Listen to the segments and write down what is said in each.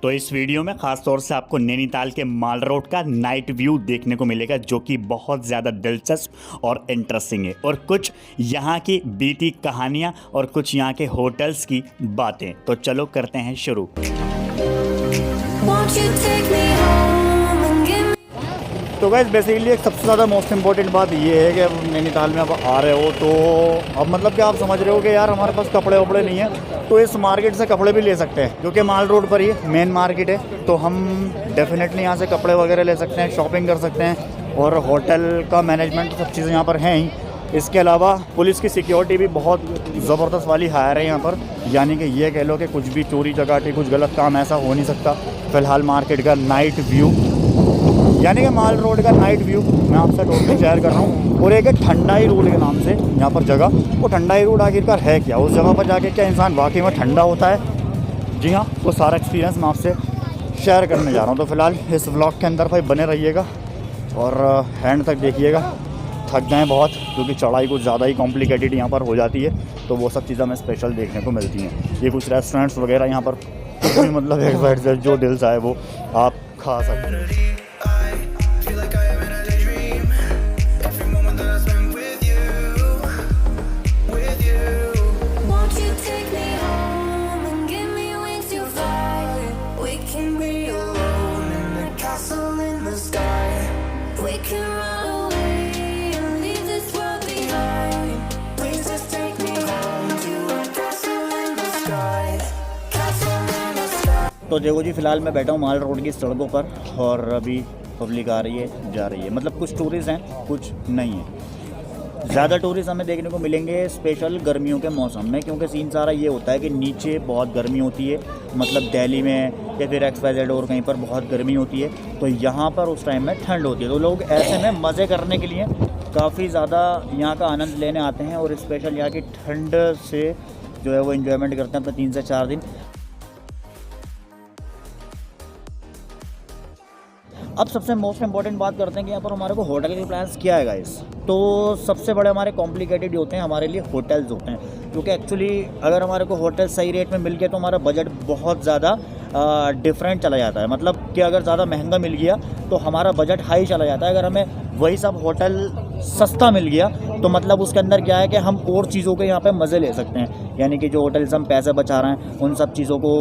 तो इस वीडियो में खास तौर से आपको नैनीताल के माल रोड का नाइट व्यू देखने को मिलेगा, जो कि बहुत ज़्यादा दिलचस्प और इंटरेस्टिंग है, और कुछ यहाँ की बीती कहानियाँ और कुछ यहाँ के होटल्स की बातें। तो चलो करते हैं शुरू। तो गाइस बेसिकली एक सबसे ज़्यादा मोस्ट इम्पॉर्टेंट बात ये है कि अब नैनीताल में अब आ रहे हो तो अब मतलब कि आप समझ रहे हो कि यार हमारे पास कपड़े वपड़े नहीं है, तो इस मार्केट से कपड़े भी ले सकते हैं, जो कि माल रोड पर ही मेन मार्केट है। तो हम डेफिनेटली यहाँ से कपड़े वगैरह ले सकते हैं, शॉपिंग कर सकते हैं, और होटल का मैनेजमेंट सब चीज़ें यहाँ पर हैं ही। इसके अलावा पुलिस की सिक्योरिटी भी बहुत ज़बरदस्त वाली हायर है यहाँ पर, यानी कि ये कह लो कि कुछ भी चोरी चकाटी कुछ गलत काम ऐसा हो नहीं सकता। फ़िलहाल मार्केट का नाइट व्यू, यानी कि माल रोड का नाइट व्यू मैं आपसे टोटली शेयर कर रहा हूँ। और एक ठंडाई रोड के नाम से यहाँ पर जगह, वो ठंडाई रोड आखिरकार है क्या, उस जगह पर जाके क्या इंसान वाकई में ठंडा होता है? जी हाँ, वो सारा एक्सपीरियंस मैं आपसे शेयर करने जा रहा हूँ। तो फिलहाल इस व्लॉग के अंदर भाई बने रहिएगा और हैंड तक देखिएगा। थक जाएँ बहुत, क्योंकि चढ़ाई कुछ ज़्यादा ही कॉम्प्लिकेटेड यहाँ पर हो जाती है, तो वो सब चीज़ें हमें स्पेशल देखने को मिलती हैं। ये कुछ रेस्टोरेंट्स वगैरह यहाँ पर कोई मतलब एक साइड से जो दिल चाहे वो आप खा सकते हैं। तो देखो जी, फ़िलहाल मैं बैठा हूँ माल रोड की सड़कों पर, और अभी पब्लिक आ रही है जा रही है, मतलब कुछ टूरिस्ट हैं कुछ नहीं है। ज़्यादा टूरिस्ट हमें देखने को मिलेंगे स्पेशल गर्मियों के मौसम में, क्योंकि सीन सारा ये होता है कि नीचे बहुत गर्मी होती है, मतलब दिल्ली में या फिर XYZ और कहीं पर बहुत गर्मी होती है, तो यहाँ पर उस टाइम में ठंड होती है। तो लोग ऐसे में मज़े करने के लिए काफ़ी ज़्यादा यहाँ का आनंद लेने आते हैं, और स्पेशल यहाँ की ठंड से जो है वो इन्जॉयमेंट करते हैं अपने 3 से 4 दिन। अब सबसे मोस्ट इंपॉर्टेंट बात करते हैं कि यहाँ पर हमारे को होटल के प्लान्स क्या है गाइस। तो सबसे बड़े हमारे कॉम्प्लिकेटेड होते हैं हमारे लिए होटल्स होते हैं, क्योंकि एक्चुअली अगर हमारे को होटल सही रेट में मिल गया तो हमारा बजट बहुत ज़्यादा डिफरेंट चला जाता है। मतलब कि अगर ज़्यादा महंगा मिल गया तो हमारा बजट हाई चला जाता है। अगर हमें वही सब होटल सस्ता मिल गया तो मतलब उसके अंदर क्या है कि हम और चीज़ों के यहाँ पे मज़े ले सकते हैं, यानी कि जो होटल्स हम पैसे बचा रहे हैं उन सब चीज़ों को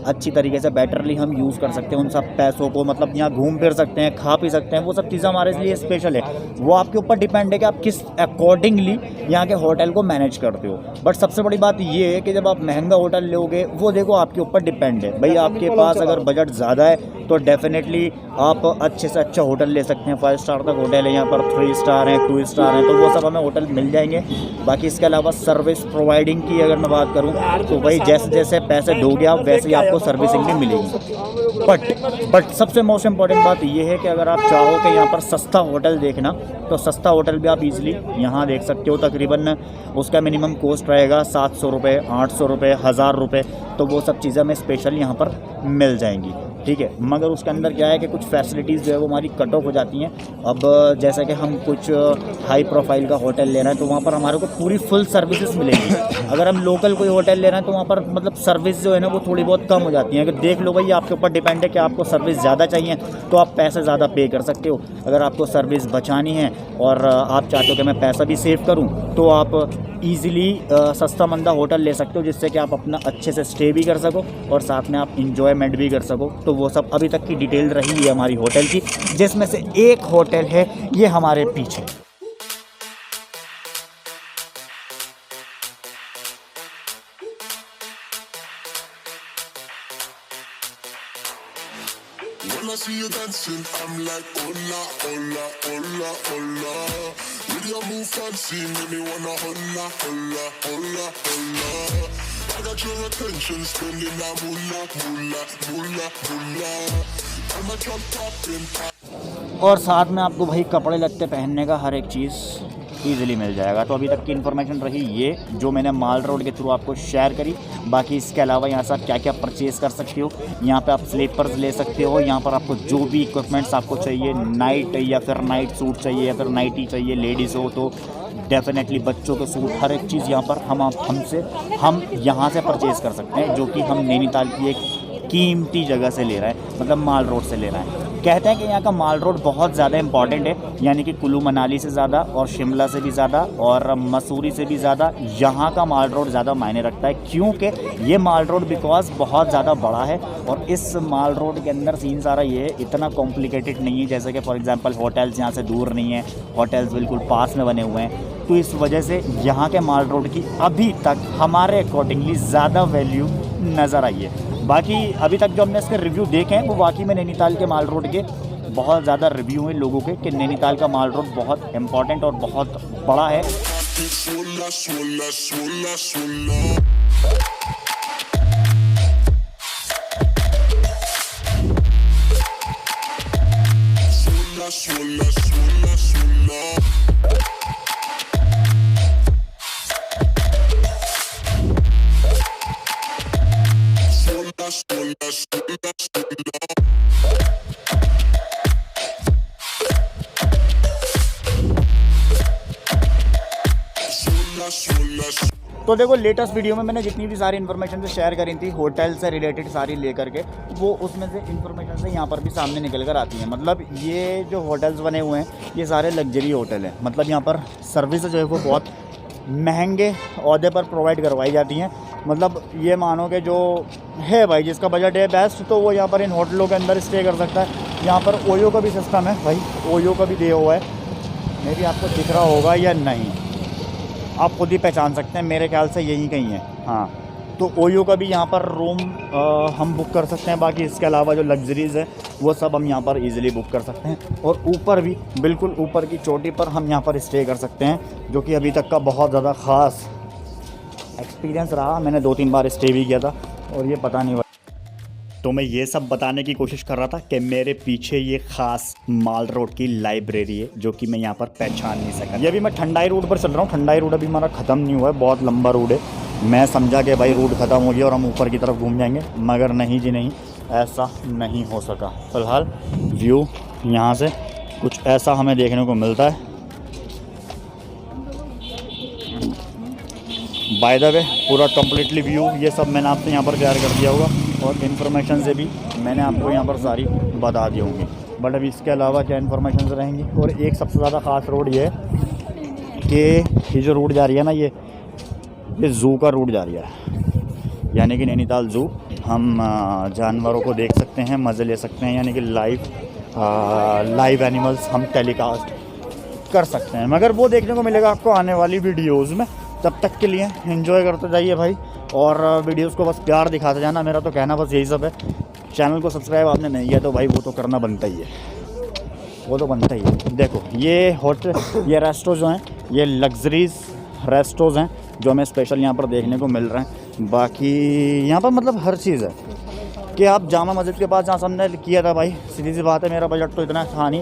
अच्छी तरीके से बेटरली हम यूज़ कर सकते हैं। उन सब पैसों को मतलब यहाँ घूम फिर सकते हैं, खा पी सकते हैं, वो सब चीज़ें हमारे लिए स्पेशल है। वो आपके ऊपर डिपेंड है कि आप किस अकॉर्डिंगली यहाँ के होटल को मैनेज करते हो। बट सबसे बड़ी बात ये है कि जब आप महंगा होटल लोगे वो देखो आपके ऊपर डिपेंड है। भाई आपके पास अगर बजट ज़्यादा है तो डेफिनेटली आप अच्छे से अच्छा होटल ले सकते हैं। 5 स्टार तक होटल है यहाँ पर, 3 स्टार हैं, 2 स्टार हैं, तो वो सब हमें होटल मिल जाएंगे। बाकी इसके अलावा सर्विस प्रोवाइडिंग की अगर मैं बात करूँ तो भाई जैसे जैसे पैसे दोगे आप वैसे ही आपको सर्विसिंग भी मिलेगी। बट सबसे मोस्ट इम्पॉर्टेंट बात ये है कि अगर आप चाहो कि यहाँ पर सस्ता होटल देखना तो सस्ता होटल भी आप इजीली यहाँ देख सकते हो। तकरीबन उसका मिनिमम कॉस्ट रहेगा 700 रुपये, 800 रुपये, 1000 रुपये, तो वो सब चीज़ें हमें स्पेशल यहाँ पर मिल जाएंगी, ठीक है। मगर उसके अंदर क्या है कि कुछ फैसिलिटीज़ जो है वो हमारी कट ऑफ हो जाती हैं। अब जैसे कि हम कुछ हाई प्रोफाइल का होटल ले रहे हैं तो वहाँ पर हमारे को पूरी फुल सर्विसेज मिलेंगी। अगर हम लोकल कोई होटल ले रहे हैं तो वहाँ पर मतलब सर्विस जो है ना वो थोड़ी बहुत कम हो जाती है। अगर देख लो भाई, आपके ऊपर डिपेंड है कि आपको सर्विस ज़्यादा चाहिए तो आप पैसे ज़्यादा पे कर सकते हो। अगर आपको सर्विस बचानी है और आप चाहते हो कि मैं पैसा भी सेव करूँ तो आप ईज़िली सस्ता मंदा होटल ले सकते हो, जिससे कि आप अपना अच्छे से स्टे भी कर सको और साथ में आप इंजॉयमेंट भी कर सको। तो वो सब अभी तक की डिटेल रही है हमारी होटल की, जिसमें से एक होटल है ये हमारे पीछे। When I see you dancing, I'm like, hola, hola, hola, hola. With your move fancy, make me wanna hola, hola, hola, hola. I got your attention, spending that moolah, moolah, moolah, moolah. I'm a drop poppin'. और साथ में आपको भाई कपड़े लगते पहनने का हर एक चीज़ ईज़िली मिल जाएगा। तो अभी तक की इन्फॉर्मेशन रही ये जो मैंने माल रोड के थ्रू आपको शेयर करी। बाकी इसके अलावा यहाँ से आप क्या क्या परचेज़ कर सकते हो, यहाँ पे आप स्लीपर्स ले सकते हो। यहाँ पर आपको जो भी इक्विपमेंट्स आपको चाहिए, नाइट या फिर नाइट सूट चाहिए या फिर नाइटी चाहिए, लेडीज़ हो तो डेफिनेटली बच्चों के सूट, हर एक चीज़ यहाँ पर हम यहाँ से परचेज़ कर सकते हैं, जो कि हम नैनीताल की एक कीमती जगह से ले रहा है, मतलब माल रोड से ले रहा है। कहते हैं कि यहाँ का माल रोड बहुत ज़्यादा इंपॉर्टेंट है, यानी कि कुल्लू मनाली से ज़्यादा और शिमला से भी ज़्यादा और मसूरी से भी ज़्यादा यहाँ का माल रोड ज़्यादा मायने रखता है, क्योंकि ये माल रोड बिकॉज बहुत ज़्यादा बड़ा है। और इस माल रोड के अंदर सीन सारा ये है, इतना कॉम्प्लिकेटेड नहीं है जैसे कि फॉर एग्जांपल होटल्स यहाँ से दूर नहीं है, होटल्स बिल्कुल पास में बने हुए हैं। तो इस वजह से यहाँ के माल रोड की अभी तक हमारे अकॉर्डिंगली ज़्यादा वैल्यू नज़र आई है। बाकी अभी तक जो हमने इसके रिव्यू देखे हैं वो वाकई में नैनीताल के माल रोड के बहुत ज़्यादा रिव्यू हैं लोगों के कि नैनीताल का माल रोड बहुत इंपॉर्टेंट और बहुत बड़ा है। Swolla, swolla, swolla, swolla. Swolla, swolla, swolla, swolla. Swolla, swolla, swolla, swolla. तो देखो लेटेस्ट वीडियो में मैंने जितनी भी सारी इन्फॉर्मेशन से शेयर करी थी होटल से रिलेटेड सारी लेकर के, वो उसमें से इन्फॉर्मेशन से यहाँ पर भी सामने निकल कर आती हैं। मतलब ये जो होटल्स बने हुए हैं ये सारे लग्जरी होटल हैं। मतलब यहाँ पर सर्विस जो है वो बहुत महंगे औहदे पर प्रोवाइड करवाई जाती हैं। मतलब ये मानो कि जो है भाई जिसका बजट है बेस्ट, तो वो यहाँ पर इन होटलों के अंदर स्टे कर सकता है। यहाँ पर ओयो का भी सिस्टम है भाई, ओयो का भी दिया हुआ है, मे भी आपको दिख रहा होगा या नहीं, आप खुद ही पहचान सकते हैं, मेरे ख्याल से यही कहीं है। हाँ, तो ओयो का भी यहाँ पर रूम हम बुक कर सकते हैं। बाकी इसके अलावा जो लग्जरीज़ है वो सब हम यहाँ पर इजीली बुक कर सकते हैं। और ऊपर भी बिल्कुल ऊपर की चोटी पर हम यहाँ पर स्टे कर सकते हैं, जो कि अभी तक का बहुत ज़्यादा ख़ास एक्सपीरियंस रहा। मैंने 2-3 बार स्टे भी किया था और ये पता नहीं। तो मैं ये सब बताने की कोशिश कर रहा था कि मेरे पीछे ये ख़ास माल रोड की लाइब्रेरी है जो कि मैं यहाँ पर पहचान नहीं सका। ये भी मैं ठंडाई रोड पर चल रहा हूँ। ठंडाई रोड अभी हमारा ख़त्म नहीं हुआ है, बहुत लंबा रोड है। मैं समझा कि भाई रोड ख़त्म हो गया और हम ऊपर की तरफ घूम जाएंगे, मगर नहीं जी नहीं, ऐसा नहीं हो सका। फ़िलहाल व्यू यहाँ से कुछ ऐसा हमें देखने को मिलता है। बाय द वे पूरा कम्प्लीटली व्यू ये सब मैंने आपसे यहाँ पर शेयर कर दिया होगा और इन्फॉर्मेशन से भी मैंने आपको यहाँ पर सारी बता दी होंगी। बट अभी इसके अलावा क्या इन्फॉर्मेशन रहेंगी। और एक सबसे ज़्यादा ख़ास रोड ये है कि ये जो रोड जा रही है ना, ये ज़ू का रूट जा रही है, यानी कि नैनीताल ज़ू। हम जानवरों को देख सकते हैं, मज़े ले सकते हैं, यानी कि लाइव एनिमल्स हम टेलीकास्ट कर सकते हैं। मगर वो देखने को मिलेगा आपको आने वाली वीडियोज़ में। तब तक के लिए एंजॉय करते जाइए भाई, और वीडियोस को बस प्यार दिखाते जाना। मेरा तो कहना बस यही सब है। चैनल को सब्सक्राइब आपने नहीं किया तो भाई वो तो करना बनता ही है, वो तो बनता ही है। देखो ये होटल, ये रेस्टोरेंट जो हैं ये लग्जरीज रेस्टोरेंट हैं जो हमें स्पेशल यहाँ पर देखने को मिल रहे हैं। बाकी यहाँ पर मतलब हर चीज़ है कि आप जामा मस्जिद के पास जहाँ से हमने किया था भाई, सीधी सी बात है, मेरा बजट तो इतना था नहीं,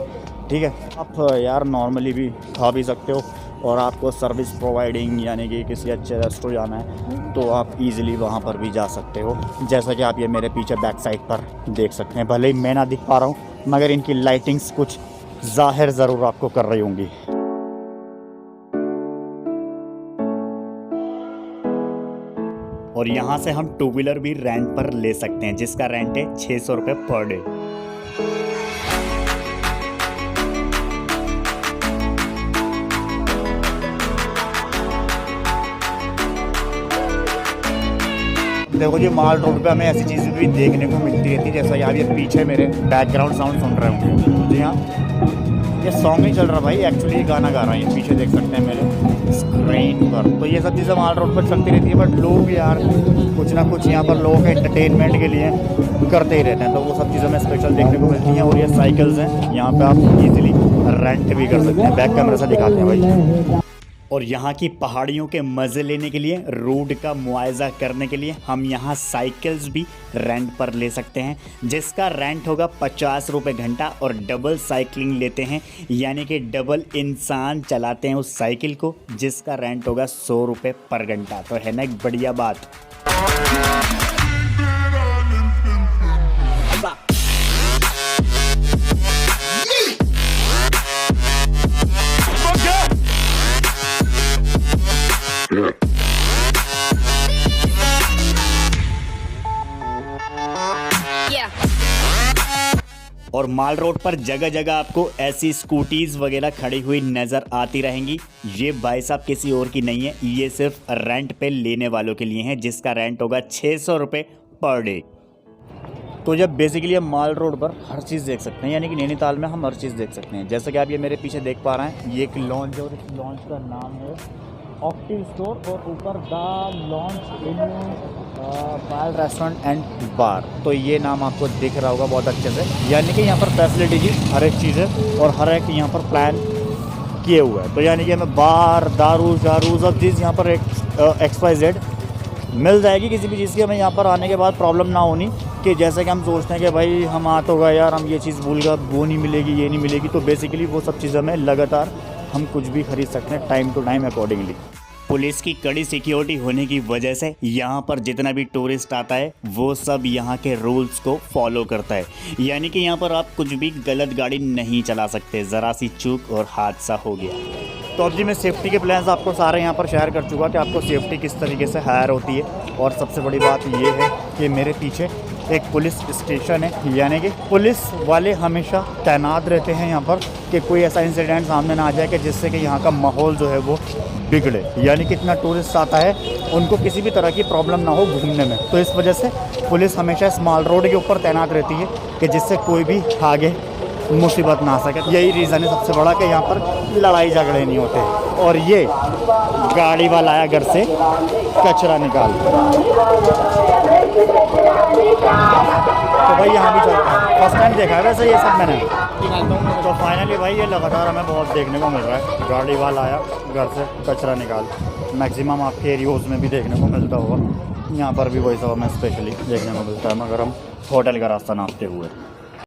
ठीक है। आप यार नॉर्मली भी खा भी सकते हो, और आपको सर्विस प्रोवाइडिंग यानी कि किसी अच्छे रेस्टोरेंट जाना है तो आप इजीली वहाँ पर भी जा सकते हो। जैसा कि आप ये मेरे पीछे बैक साइड पर देख सकते हैं। भले ही मैं ना दिख पा रहा हूँ मगर इनकी लाइटिंग्स कुछ ज़ाहिर ज़रूर आपको कर रही होंगी। और यहाँ से हम 2 व्हीलर भी रेंट पर ले सकते हैं, जिसका रेंट है 600 रुपये पर डे। देखो जी माल रोड पे हमें ऐसी चीज़ें भी देखने को मिलती रहती है, जैसा यार ये पीछे मेरे बैकग्राउंड साउंड सुन रहे होंगे जी। हाँ, ये सॉन्ग नहीं चल रहा भाई, एक्चुअली ये गाना गा रहा है, ये पीछे देख सकते हैं मेरे स्क्रीन पर। तो ये सब चीज़ें माल रोड पर चलती रहती है, बट लोग यार कुछ ना कुछ यहाँ पर लोगों के एंटरटेनमेंट के लिए करते ही रहते हैं, तो वो सब चीज़ें हमें स्पेशल देखने को मिलती हैं। और ये साइकिल्स हैं, यहाँ पर आप ईजिली रेंट भी कर सकते हैं। बैक कैमरे से दिखाते हैं भाई। और यहाँ की पहाड़ियों के मज़े लेने के लिए, रोड का मुआयजा करने के लिए हम यहाँ साइकिल्स भी रेंट पर ले सकते हैं, जिसका रेंट होगा 50 रुपये घंटा। और डबल साइकिलिंग लेते हैं, यानी कि डबल इंसान चलाते हैं उस साइकिल को, जिसका रेंट होगा 100 रुपये पर घंटा। तो है ना एक बढ़िया बात। और माल रोड पर जगह जगह आपको ऐसी स्कूटीज वगैरह खड़ी हुई नजर आती रहेंगी। ये भाई साहब किसी और की नहीं है, ये सिर्फ रेंट पे लेने वालों के लिए है, जिसका रेंट होगा 600 रुपये पर डे। तो जब बेसिकली हम माल रोड पर हर चीज़ देख सकते हैं, यानी कि नैनीताल में हम हर चीज़ देख सकते हैं। जैसे कि आप ये मेरे पीछे देख पा रहे हैं, ये एक लॉन्च है और इस लॉन्च का नाम है ऑक्टिव स्टोर, और ऊपर the lounge in Payal restaurant and bar. तो ये नाम आपको दिख रहा होगा बहुत अच्छे से, यानी कि यहाँ पर फैसिलिटी की हर एक चीज़ है और हर एक यहाँ पर प्लान किए हुए हैं। तो यानी कि हमें बार, दारू शारू सब चीज़ यहाँ पर XYZ मिल जाएगी। किसी भी चीज़ की हमें यहाँ पर आने के बाद प्रॉब्लम ना होनी कि जैसे कि हम सोचते हैं कि भाई हम आ तो गए यार, हम ये चीज़ भूल गए, वो नहीं मिलेगी, ये नहीं मिलेगी। तो बेसिकली वो सब चीज़ें हमें लगातार हम कुछ भी खरीद सकते हैं time to time accordingly. Police की कड़ी सिक्योरिटी होने की वजह से यहाँ पर जितना भी टूरिस्ट आता है वो सब यहाँ के रूल्स को फॉलो करता है, यानी कि यहाँ पर आप कुछ भी गलत गाड़ी नहीं चला सकते, ज़रा सी चूक और हादसा हो गया। तो अब जी मैं सेफ्टी के प्लान्स आपको सारे यहाँ पर शेयर कर चुका कि आपको सेफ्टी किस तरीके से हायर होती है। और सबसे बड़ी बात ये है कि मेरे पीछे एक पुलिस स्टेशन है, यानी कि पुलिस वाले हमेशा तैनात रहते हैं यहाँ पर कि कोई ऐसा इंसिडेंट सामने ना आ जाए कि जिससे कि यहाँ का माहौल जो है वो बिगड़े। यानी कि इतना टूरिस्ट आता है, उनको किसी भी तरह की प्रॉब्लम ना हो घूमने में। तो इस वजह से पुलिस हमेशा इस माल रोड के ऊपर तैनात रहती है कि जिससे कोई भी आगे मुसीबत ना आ सके। यही रीज़न है सबसे बड़ा कि यहाँ पर लड़ाई झगड़े नहीं होते। और ये गाड़ी वाला आया घर से कचरा निकाल, तो भाई यहाँ भी चलता है। फर्स्ट टाइम देखा है वैसे ये सब मैंने। तो फाइनली भाई ये लगातार हमें बहुत देखने को मिल रहा है, गाड़ी वाला आया घर से कचरा निकाल। मैक्सिमम आपके एरियोज़ में भी देखने को मिलता होगा, यहाँ पर भी वही सब हमें स्पेशली देखने को मिलता है, मगर हम होटल का रास्ता नापते हुए।